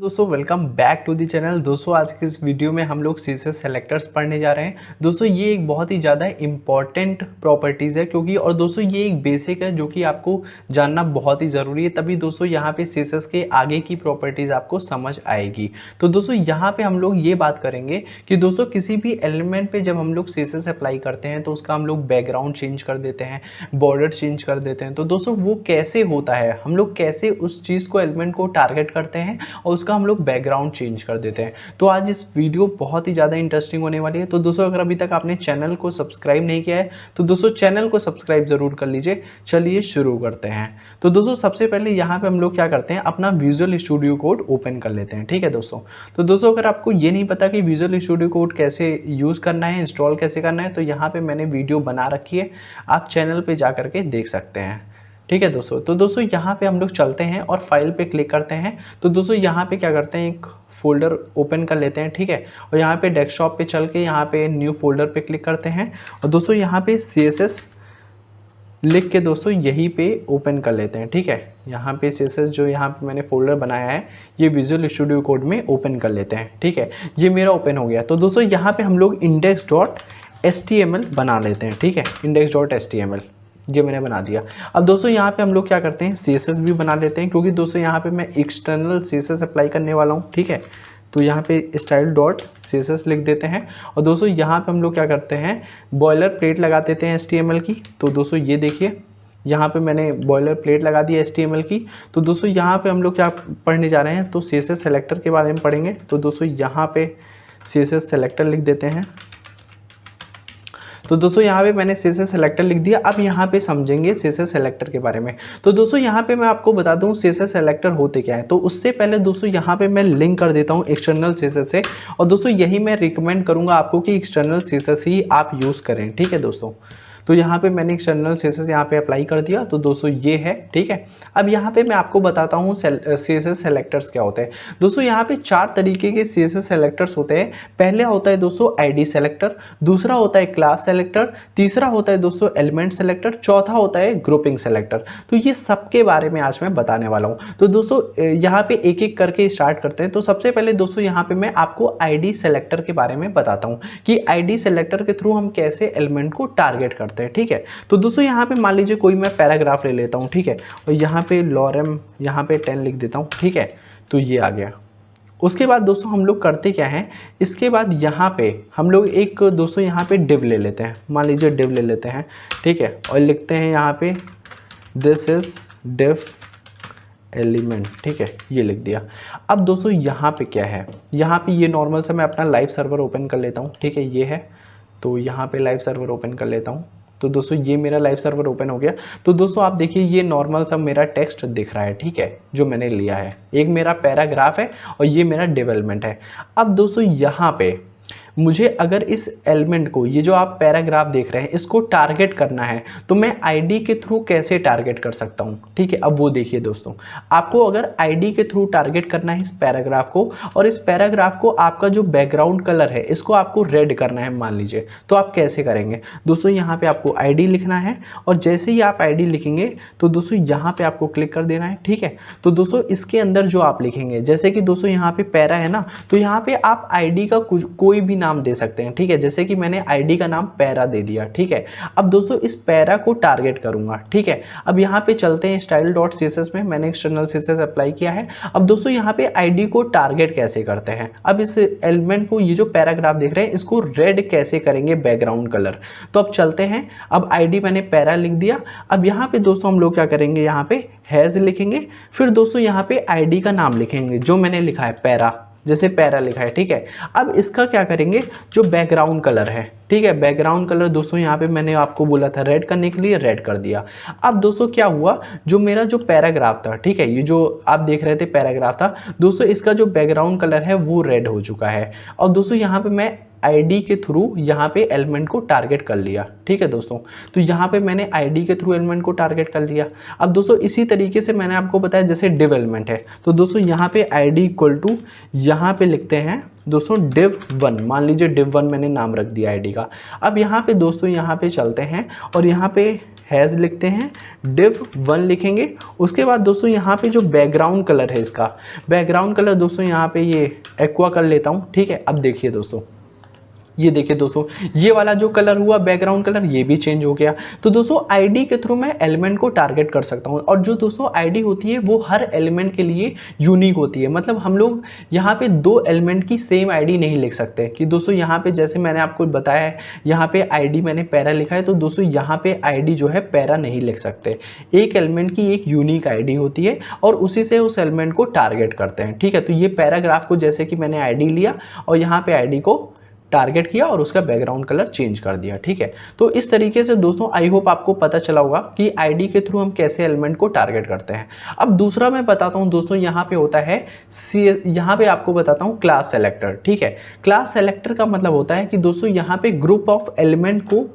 दोस्तों welcome back to the channel. दोस्तों आज के इस वीडियो में हम लोग सीएसएस सेलेक्टर्स पढ़ने जा रहे हैं। दोस्तों ये एक बहुत ही ज़्यादा इंपॉर्टेंट प्रॉपर्टीज़ है क्योंकि और दोस्तों ये एक बेसिक है जो कि आपको जानना बहुत ही ज़रूरी है, तभी दोस्तों यहाँ पे सीएसएस के आगे की प्रॉपर्टीज़ आपको समझ आएगी। तो दोस्तों यहाँ पे हम लोग ये बात करेंगे कि दोस्तों किसी भी एलिमेंट पे जब हम लोग सीएसएस अप्लाई करते हैं तो उसका हम लोग बैकग्राउंड चेंज कर देते हैं, बॉर्डर चेंज कर देते हैं। तो दोस्तों वो कैसे होता है, हम लोग कैसे उस चीज़ को एलिमेंट को टारगेट करते हैं और उसका हम लोग बैकग्राउंड चेंज कर देते हैं। तो आज इस वीडियो बहुत ही ज़्यादा इंटरेस्टिंग होने वाली है। तो दोस्तों अगर अभी तक आपने चैनल को सब्सक्राइब नहीं किया है तो दोस्तों चैनल को सब्सक्राइब ज़रूर कर लीजिए। चलिए शुरू करते हैं। तो दोस्तों सबसे पहले यहाँ पे हम लोग क्या करते हैं, अपना विजुअल स्टूडियो कोड ओपन कर लेते हैं। ठीक है दोस्तों। तो दोस्तों अगर आपको ये नहीं पता कि विजुअल स्टूडियो कोड कैसे यूज़ करना है, इंस्टॉल कैसे करना है, तो यहाँ पर मैंने वीडियो बना रखी है, आप चैनल पर जा करके देख सकते हैं। ठीक है दोस्तों। तो दोस्तों यहाँ पे हम लोग चलते हैं और फाइल पे क्लिक करते हैं। तो दोस्तों यहाँ पे क्या करते हैं, एक फोल्डर ओपन कर लेते हैं। ठीक है। और यहाँ पे डेस्कटॉप पे चल के यहाँ पे न्यू फोल्डर पे क्लिक करते हैं और दोस्तों यहाँ पे CSS लिख के दोस्तों यहीं पे ओपन कर लेते हैं। ठीक है। यहाँ पे CSS जो यहाँ पे मैंने फोल्डर बनाया है ये विजुअल स्टूडियो कोड में ओपन कर लेते हैं। ठीक है। ये मेरा ओपन हो गया। तो दोस्तों यहाँ पे हम लोग index.html बना लेते हैं। ठीक है। index.html ये मैंने बना दिया। अब दोस्तों यहाँ पे हम लोग क्या करते हैं, CSS भी बना लेते हैं क्योंकि दोस्तों यहाँ पे मैं एक्सटर्नल CSS अप्लाई करने वाला हूँ। ठीक है। तो यहाँ पे style.css लिख देते हैं और दोस्तों यहाँ पे हम लोग क्या करते हैं, बॉयलर प्लेट लगा देते हैं HTML की। तो दोस्तों ये देखिए यहाँ पे मैंने बॉयलर प्लेट लगा दी HTML की। तो दोस्तों यहाँ पे हम लोग क्या पढ़ने जा रहे हैं, तो CSS सेलेक्टर के बारे में पढ़ेंगे। तो दोस्तों यहाँ पे CSS सेलेक्टर लिख देते हैं। तो दोस्तों यहाँ पे मैंने CSS सेलेक्टर लिख दिया। अब यहाँ पे समझेंगे CSS सेलेक्टर के बारे में। तो दोस्तों यहाँ पे मैं आपको बता दूँ CSS सेलेक्टर होते क्या है। तो उससे पहले दोस्तों यहाँ पे मैं लिंक कर देता हूँ एक्सटर्नल CSS से, और दोस्तों यही मैं रिकमेंड करूँगा आपको कि एक्सटर्नल CSS ही आप यूज़ करें। ठीक है दोस्तों। तो यहाँ पे मैंने एक्सटर्नल CSS यहाँ पे अप्लाई कर दिया। तो दोस्तों ये है। ठीक है। अब यहाँ पे मैं आपको बताता हूँ CSS सेलेक्टर्स क्या होते हैं। दोस्तों यहाँ पे 4 तरीके के CSS सेलेक्टर्स होते हैं। पहले होता है दोस्तों ID सेलेक्टर, दूसरा होता है क्लास सेलेक्टर, तीसरा होता है दोस्तों एलिमेंट सेलेक्टर, चौथा होता है ग्रुपिंग सेलेक्टर। तो ये सबके बारे में आज मैं बताने वाला हूँ। तो दोस्तों यहाँ पे एक एक करके स्टार्ट करते हैं। तो सबसे पहले दोस्तों यहाँ पे मैं आपको ID सेलेक्टर के बारे में बताता हूँ कि ID सेलेक्टर के थ्रू हम कैसे एलिमेंट को टारगेट करते हैं। ठीक है। तो दोस्तों यहाँ पे मान लीजिए कोई मैं पैराग्राफ ले लेता हूँ। ठीक है। और यहाँ पे लॉरेम यहाँ पे 10 लिख देता हूँ। ठीक है। तो ये आ गया। उसके बाद दोस्तों हम लोग करते क्या हैं, इसके बाद यहाँ पे हम लोग एक दोस्तों यहाँ पे div ले लेते हैं। मान लीजिए div ले लेते हैं। ठीक है। और लिखते हैं यहाँ पे दिस इज div एलिमेंट। ठीक है। ये लिख दिया। अब दोस्तों यहाँ पे क्या है, यहाँ पे ये नॉर्मल सा मैं अपना लाइव सर्वर ओपन कर लेता हूँ। ठीक है। ये है। तो यहाँ पे लाइव सर्वर ओपन कर लेता हूँ। तो दोस्तों ये मेरा लाइव सर्वर ओपन हो गया। तो दोस्तों आप देखिए ये नॉर्मल सा मेरा टेक्स्ट दिख रहा है। ठीक है। जो मैंने लिया है, एक मेरा पैराग्राफ है और ये मेरा डेवलपमेंट है। अब दोस्तों यहाँ पे मुझे अगर इस एलिमेंट को, ये जो आप पैराग्राफ देख रहे हैं, इसको टारगेट करना है तो मैं ID के थ्रू कैसे टारगेट कर सकता हूँ। ठीक है। अब वो देखिए दोस्तों, आपको अगर ID के थ्रू टारगेट करना है इस पैराग्राफ को, और इस पैराग्राफ को आपका जो बैकग्राउंड कलर है इसको आपको रेड करना है मान लीजिए, तो आप कैसे करेंगे दोस्तों, यहाँ पे आपको ID लिखना है और जैसे ही आप ID लिखेंगे तो दोस्तों यहाँ पे आपको क्लिक कर देना है। ठीक है। तो दोस्तों इसके अंदर जो आप लिखेंगे, जैसे कि दोस्तों यहाँ पे पैरा है ना, तो यहाँ पे आप ID का कोई भी नाम दे सकते हैं। ठीक है। जैसे कि मैंने ID का नाम पैरा दे दिया। ठीक है। अब दोस्तों इस पैरा को टारगेट करूंगा। ठीक है। अब यहाँ पे चलते हैं style.css में, मैंने एक्सटर्नल CSS अप्लाई किया है। अब दोस्तों यहाँ पे ID को टारगेट कैसे करते हैं, अब इस एलिमेंट को, ये जो पैराग्राफ देख रहे हैं, इसको रेड कैसे करेंगे बैकग्राउंड कलर। तो अब चलते हैं। अब ID मैंने पैरा लिख दिया। अब यहाँ पे दोस्तों हम लोग क्या करेंगे, यहाँ पे हैज लिखेंगे, फिर दोस्तों यहाँ पे ID का नाम लिखेंगे जो मैंने लिखा है पैरा, जैसे पैरा लिखा है। ठीक है। अब इसका क्या करेंगे, जो बैकग्राउंड कलर है। ठीक है। बैकग्राउंड कलर दोस्तों यहाँ पे मैंने आपको बोला था रेड करने के लिए, रेड कर दिया। अब दोस्तों क्या हुआ, जो मेरा जो पैराग्राफ था, ठीक है, ये जो आप देख रहे थे पैराग्राफ था दोस्तों, इसका जो बैकग्राउंड कलर है वो रेड हो चुका है। और दोस्तों यहाँ पे मैं ID के थ्रू यहाँ पे एलिमेंट को टारगेट कर लिया। ठीक है दोस्तों। तो यहाँ पे मैंने ID के थ्रू एलिमेंट को टारगेट कर लिया। अब दोस्तों इसी तरीके से मैंने आपको बताया जैसे div एलिमेंट है, तो दोस्तों यहाँ पे ID इक्वल टू यहाँ पे लिखते हैं दोस्तों div 1, मान लीजिए div 1 मैंने नाम रख दिया आईडी का। अब यहाँ पे दोस्तों यहाँ पे चलते हैं और यहाँ पे हैज़ लिखते हैं, div 1 लिखेंगे। उसके बाद दोस्तों यहाँ पे जो बैकग्राउंड कलर है, इसका बैकग्राउंड कलर दोस्तों यहाँ पे ये एक्वा कर लेता हूँ, ठीक है। अब देखिए दोस्तों, ये देखिए दोस्तों, ये वाला जो कलर हुआ बैकग्राउंड कलर, ये भी चेंज हो गया। तो दोस्तों आईडी के थ्रू मैं एलिमेंट को टारगेट कर सकता हूँ, और जो दोस्तों आईडी होती है वो हर एलिमेंट के लिए यूनिक होती है। मतलब हम लोग यहाँ पे दो एलिमेंट की सेम आईडी नहीं लिख सकते कि दोस्तों यहाँ पे जैसे मैंने आपको बताया है, यहाँ पे आईडी मैंने पैरा लिखा है, तो दोस्तों यहाँ पे आईडी जो है पैरा नहीं लिख सकते। एक एलिमेंट की एक यूनिक आईडी होती है और उसी से उस एलिमेंट को टारगेट करते हैं, ठीक है। तो ये पैराग्राफ को जैसे कि मैंने आईडी लिया और यहाँ पे आईडी को टारगेट किया और उसका बैकग्राउंड कलर चेंज कर दिया, ठीक है। तो इस तरीके से दोस्तों आई होप आपको पता चला होगा कि आईडी के थ्रू हम कैसे एलिमेंट को टारगेट करते हैं। अब दूसरा मैं बताता हूं दोस्तों, यहाँ पे होता है यहाँ पे आपको बताता हूं क्लास सेलेक्टर, ठीक है। क्लास सेलेक्टर का मतलब होता है कि दोस्तों यहाँ पे ग्रुप ऑफ एलिमेंट को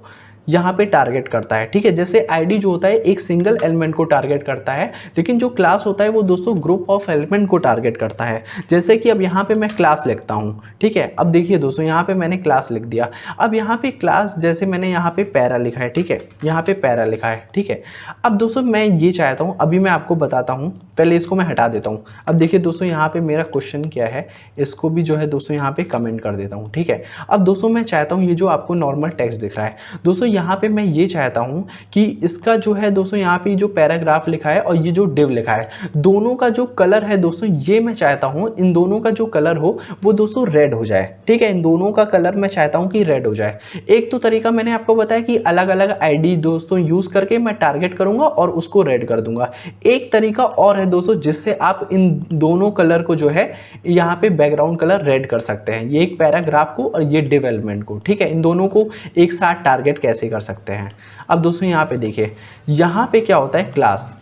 यहाँ पे टारगेट करता है, ठीक है। जैसे आईडी जो होता है एक सिंगल एलिमेंट को टारगेट करता है, लेकिन जो क्लास होता है वो दोस्तों ग्रुप ऑफ एलिमेंट को टारगेट करता है। जैसे कि अब यहाँ पे मैं क्लास लिखता हूँ, ठीक है। अब देखिए दोस्तों, यहाँ पे मैंने क्लास लिख दिया। अब यहाँ पे क्लास, जैसे मैंने यहाँ पे पैरा लिखा है, ठीक है, यहाँ पे पैरा लिखा है, ठीक है। अब दोस्तों मैं ये चाहता हूँ, अभी मैं आपको बताता हूँ, पहले इसको मैं हटा देता हूँ। अब देखिए दोस्तों, यहाँ पे मेरा क्वेश्चन क्या है, इसको भी जो है दोस्तों यहाँ पे कमेंट कर देता हूँ, ठीक है। अब दोस्तों मैं चाहता हूँ ये जो आपको नॉर्मल टेक्स्ट दिख रहा है दोस्तों, यहाँ पे मैं ये चाहता हूँ कि इसका जो है दोस्तों यहाँ पे जो पैराग्राफ लिखा है और ये जो div लिखा है, दोनों का जो कलर है दोस्तों, ये मैं चाहता हूँ इन दोनों का जो कलर हो वो दोस्तों रेड हो जाए, ठीक है। इन दोनों का कलर मैं चाहता हूँ कि रेड हो जाए। एक तो तरीका मैंने आपको बताया कि अलग अलग आईडी दोस्तों यूज करके मैं टारगेट करूंगा और उसको रेड कर दूंगा। एक तरीका और है दोस्तों जिससे आप इन दोनों कलर को जो है यहाँ पे बैकग्राउंड कलर रेड कर सकते हैं, ये एक पैराग्राफ को और ये div एलिमेंट को, ठीक है। इन दोनों को एक साथ टारगेट कैसे कर सकते हैं। अब दोस्तों यहाँ पे देखिए, यहाँ पे क्या होता है क्लास,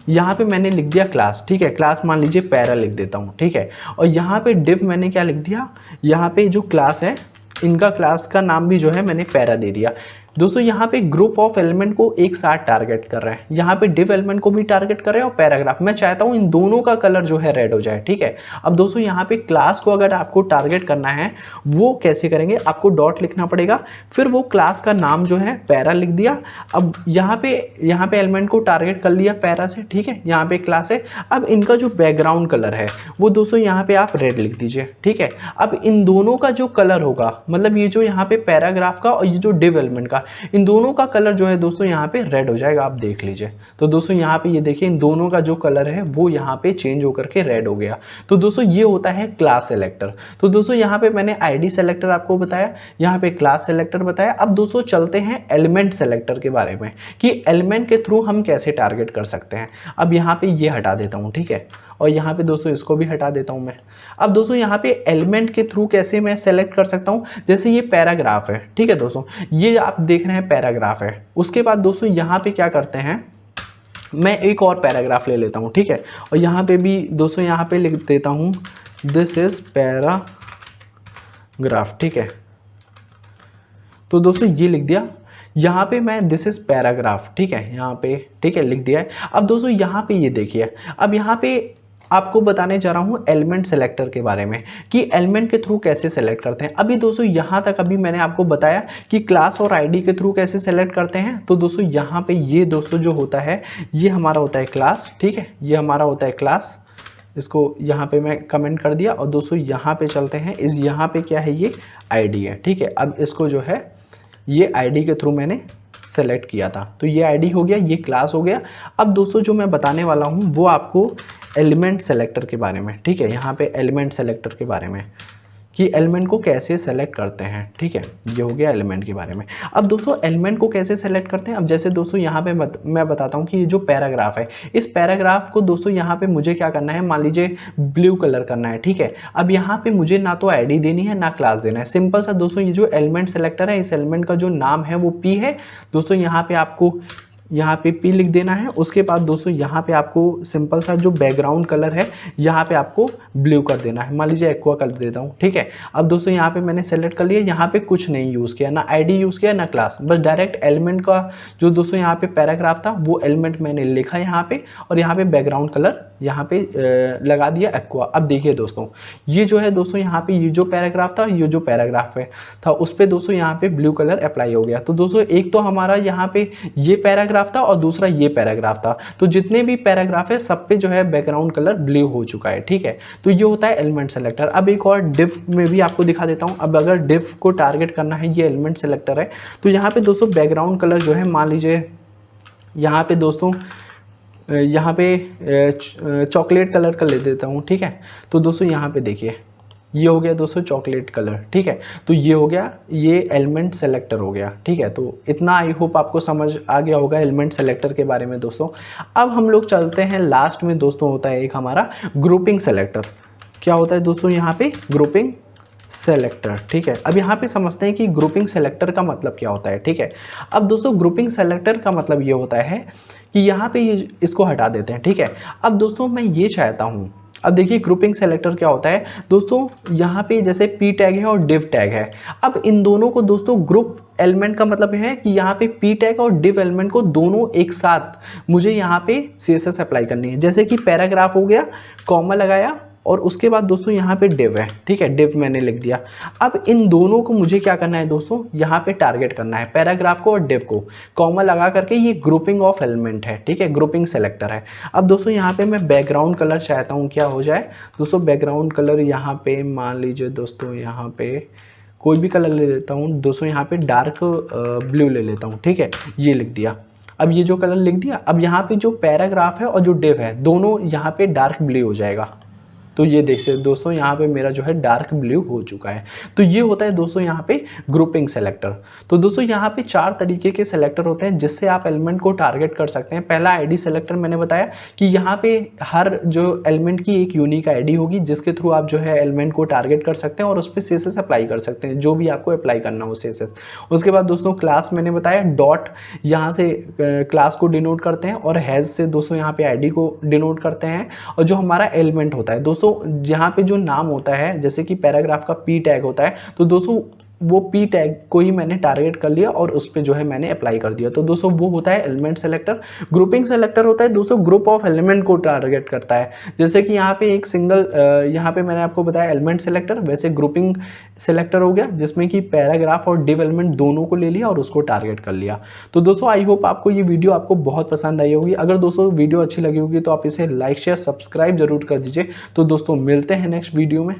यहाँ पे मैंने लिख दिया क्लास, ठीक है। क्लास मान लीजिए पैरा लिख देता हूँ, ठीक है। और यहाँ पे div मैंने क्या लिख दिया, यहाँ पे जो क्लास है इनका क्लास का नाम भी जो है मैंने पैरा दे दिया। दोस्तों यहाँ पे ग्रुप ऑफ एलिमेंट को एक साथ टारगेट कर रहे हैं, यहाँ पे div एलिमेंट को भी टारगेट कर रहे हैं और पैराग्राफ। मैं चाहता हूँ इन दोनों का कलर जो है रेड हो जाए, ठीक है। अब दोस्तों यहाँ पे क्लास को अगर आपको टारगेट करना है वो कैसे करेंगे, आपको डॉट लिखना पड़ेगा, फिर वो क्लास का नाम जो है पैरा लिख दिया। अब यहाँ पे एलिमेंट को टारगेट कर लिया पैरा से, ठीक है। यहाँ पे क्लास है। अब इनका जो बैकग्राउंड कलर है वो दोस्तों यहाँ पे आप रेड लिख दीजिए, ठीक है। अब इन दोनों का जो कलर होगा, मतलब ये जो यहाँ पे पैराग्राफ का और ये जो div एलिमेंट का, इन दोनों का कलर जो है दोस्तों यहाँ पे रेड हो जाएगा, आप देख लीजिए। तो दोस्तों यहाँ पे ये देखिए, इन दोनों का जो कलर है वो यहाँ पे चेंज होकर के रेड हो गया। तो दोस्तों ये होता है क्लास सेलेक्टर। तो दोस्तों यहाँ पे मैंने आईडी सेलेक्टर आपको बताया, यहाँ पे क्लास सेलेक्टर बताया। अब दोस्तों चलते हैं एलिमेंट सेलेक्टर के बारे में कि एलिमेंट के थ्रू हम कैसे टारगेट कर सकते हैं। अब यहाँ पे ये हटा देता हूँ, ठीक है, और यहाँ पे दोस्तों इसको भी हटा देता हूँ मैं। अब दोस्तों यहाँ पे एलिमेंट के थ्रू कैसे मैं सेलेक्ट कर सकता हूँ, जैसे ये पैराग्राफ है, ठीक है दोस्तों, ये आप देख रहे हैं पैराग्राफ है। उसके बाद दोस्तों यहाँ पे क्या करते हैं, मैं एक और पैराग्राफ ले लेता हूँ, ठीक है, और यहाँ पे भी दोस्तों यहाँ पे लिख देता हूँ दिस इज पैराग्राफ, ठीक है। तो दोस्तों ये लिख दिया, यहाँ पे मैं दिस इज पैराग्राफ, ठीक है, यहाँ पे ठीक है लिख दिया है। अब दोस्तों यहाँ पे ये देखिए, अब यहाँ पे आपको बताने जा रहा हूँ एलिमेंट सेलेक्टर के बारे में कि एलिमेंट के थ्रू कैसे सेलेक्ट करते हैं। अभी दोस्तों यहाँ तक अभी मैंने आपको बताया कि क्लास और आईडी के थ्रू कैसे सेलेक्ट करते हैं। तो दोस्तों यहाँ पे ये दोस्तों जो होता है ये हमारा होता है क्लास, ठीक है, ये हमारा होता है क्लास। इसको यहाँ पे मैं कमेंट कर दिया। और दोस्तों यहाँ पे चलते हैं, इस यहाँ पे क्या है, ये आईडी है, ठीक है। अब इसको जो है ये आईडी के थ्रू मैंने सेलेक्ट किया था, तो ये आईडी हो गया, ये क्लास हो गया। अब दोस्तों जो मैं बताने वाला हूँ वो आपको एलिमेंट सेलेक्टर के बारे में, ठीक है, यहाँ पे एलिमेंट सेलेक्टर के बारे में कि एलिमेंट को कैसे सेलेक्ट करते हैं, ठीक है, ये हो गया एलिमेंट के बारे में। अब दोस्तों एलिमेंट को कैसे सेलेक्ट करते हैं, अब जैसे दोस्तों यहाँ पे मैं बताता हूँ कि ये जो पैराग्राफ है, इस पैराग्राफ को दोस्तों यहाँ पे मुझे क्या करना है, मान लीजिए ब्लू कलर करना है, ठीक है। अब यहाँ पे मुझे ना तो आईडी देनी है ना क्लास देना है, सिंपल सा दोस्तों ये जो एलिमेंट सेलेक्टर है, इस एलिमेंट का जो नाम है वो P है। दोस्तों यहाँ पे आपको यहाँ पे P लिख देना है। उसके बाद दोस्तों यहाँ पे आपको सिंपल सा जो बैकग्राउंड कलर है यहाँ पे आपको ब्लू कर देना है, मान लीजिए एक्वा कर देता हूँ, ठीक है। अब दोस्तों यहाँ पे मैंने सेलेक्ट कर लिया, यहाँ पे कुछ नहीं यूज़ किया, ना आईडी यूज़ किया ना क्लास, बस डायरेक्ट एलिमेंट का जो दोस्तों यहाँ पे पैराग्राफ था वो एलिमेंट मैंने लिखा यहाँ पे, और यहाँ पे बैकग्राउंड कलर यहाँ पे लगा दिया एक्वा। अब देखिए दोस्तों ये जो है दोस्तों यहाँ पे ये जो पैराग्राफ था, ये जो पैराग्राफ पे था उस पे दोस्तों यहाँ पे ब्लू कलर अप्लाई हो गया। तो दोस्तों एक तो हमारा यहाँ पे ये पैराग्राफ था और दूसरा ये पैराग्राफ था, तो जितने भी पैराग्राफ है सब पे जो है बैकग्राउंड कलर ब्लू हो चुका है, ठीक है। तो ये होता है एलिमेंट सेलेक्टर। अब एक और डिव में भी आपको दिखा देता हूँ। अब अगर डिव को टारगेट करना है, ये एलिमेंट सेलेक्टर है, तो यहाँ पे दोस्तों बैकग्राउंड कलर जो है मान लीजिए यहाँ पे दोस्तों यहाँ पे चॉकलेट कलर का ले देता हूँ, ठीक है। तो दोस्तों यहाँ पे देखिए ये हो गया दोस्तों चॉकलेट कलर, ठीक है। तो ये हो गया, ये एलिमेंट सेलेक्टर हो गया, ठीक है। तो इतना आई होप आपको समझ आ गया होगा एलिमेंट सेलेक्टर के बारे में दोस्तों। अब हम लोग चलते हैं लास्ट में दोस्तों, होता है एक हमारा ग्रुपिंग सेलेक्टर। क्या होता है दोस्तों यहाँ पे ग्रुपिंग सेलेक्टर, ठीक है। अब यहाँ पे समझते हैं कि ग्रुपिंग सेलेक्टर का मतलब क्या होता है, ठीक है। अब दोस्तों ग्रुपिंग सेलेक्टर का मतलब ये होता है कि यहाँ पे ये इसको हटा देते हैं, ठीक है। अब दोस्तों मैं ये चाहता हूँ, अब देखिए ग्रुपिंग सेलेक्टर क्या होता है दोस्तों, यहाँ पे जैसे P टैग है और div टैग है। अब इन दोनों को दोस्तों ग्रुप एलिमेंट का मतलब है कि यहाँ पे P टैग और div एलिमेंट को दोनों एक साथ मुझे यहाँ पे CSS अप्लाई करनी है। जैसे कि पैराग्राफ हो गया, कॉमा लगाया और उसके बाद दोस्तों यहाँ पे div है, ठीक है, div मैंने लिख दिया। अब इन दोनों को मुझे क्या करना है दोस्तों, यहाँ पे टारगेट करना है, पैराग्राफ को और div को कॉमा लगा करके। ये ग्रुपिंग ऑफ एलिमेंट है, ठीक है, ग्रुपिंग सेलेक्टर है। अब दोस्तों यहाँ पे मैं बैकग्राउंड कलर चाहता हूँ क्या हो जाए दोस्तों, बैकग्राउंड कलर यहाँ पे मान लीजिए दोस्तों, यहाँ पे कोई भी कलर ले लेता हूँ दोस्तों, यहाँ पे डार्क ब्लू ले लेता हूँ, ठीक है, ये लिख दिया। अब ये जो कलर लिख दिया, अब यहाँ पे जो पैराग्राफ है और जो div है दोनों यहाँ पे डार्क ब्लू हो जाएगा। तो ये देख सकते दोस्तों यहाँ पे मेरा जो है डार्क ब्लू हो चुका है। तो ये होता है दोस्तों यहाँ पे ग्रुपिंग सेलेक्टर। तो दोस्तों यहाँ पे 4 तरीके के सेलेक्टर होते हैं जिससे आप एलिमेंट को टारगेट कर सकते हैं। पहला आईडी सेलेक्टर मैंने बताया कि यहाँ पे हर जो एलिमेंट की एक यूनिक आईडी होगी जिसके थ्रू आप जो है एलिमेंट को टारगेट कर सकते हैं और उस पर CSS अप्लाई कर सकते हैं, जो भी आपको अप्लाई करना हो CSS। उसके बाद दोस्तों क्लास मैंने बताया, डॉट यहाँ से क्लास को डिनोट करते हैं और हैज़ से दोस्तों यहाँ पे आईडी को डिनोट करते हैं। और जो हमारा एलिमेंट होता है दोस्तों, यहाँ पे जो नाम होता है जैसे कि पैराग्राफ का P टैग होता है, तो दोस्तों वो P टैग को ही मैंने टारगेट कर लिया और उस पर जो है मैंने अप्लाई कर दिया। तो दोस्तों वो होता है एलिमेंट सेलेक्टर। ग्रुपिंग सेलेक्टर होता है दोस्तों ग्रुप ऑफ एलिमेंट को टारगेट करता है। जैसे कि यहाँ पे एक सिंगल यहाँ पे मैंने आपको बताया एलिमेंट सेलेक्टर, वैसे ग्रुपिंग सेलेक्टर हो गया जिसमें कि पैराग्राफ और div एलिमेंट दोनों को ले लिया और उसको टारगेट कर लिया। तो दोस्तों आई होप आपको ये वीडियो आपको बहुत पसंद आई होगी। अगर दोस्तों वीडियो अच्छी लगी होगी तो आप इसे लाइक शेयर सब्सक्राइब जरूर कर दीजिए। तो दोस्तों मिलते हैं नेक्स्ट वीडियो में।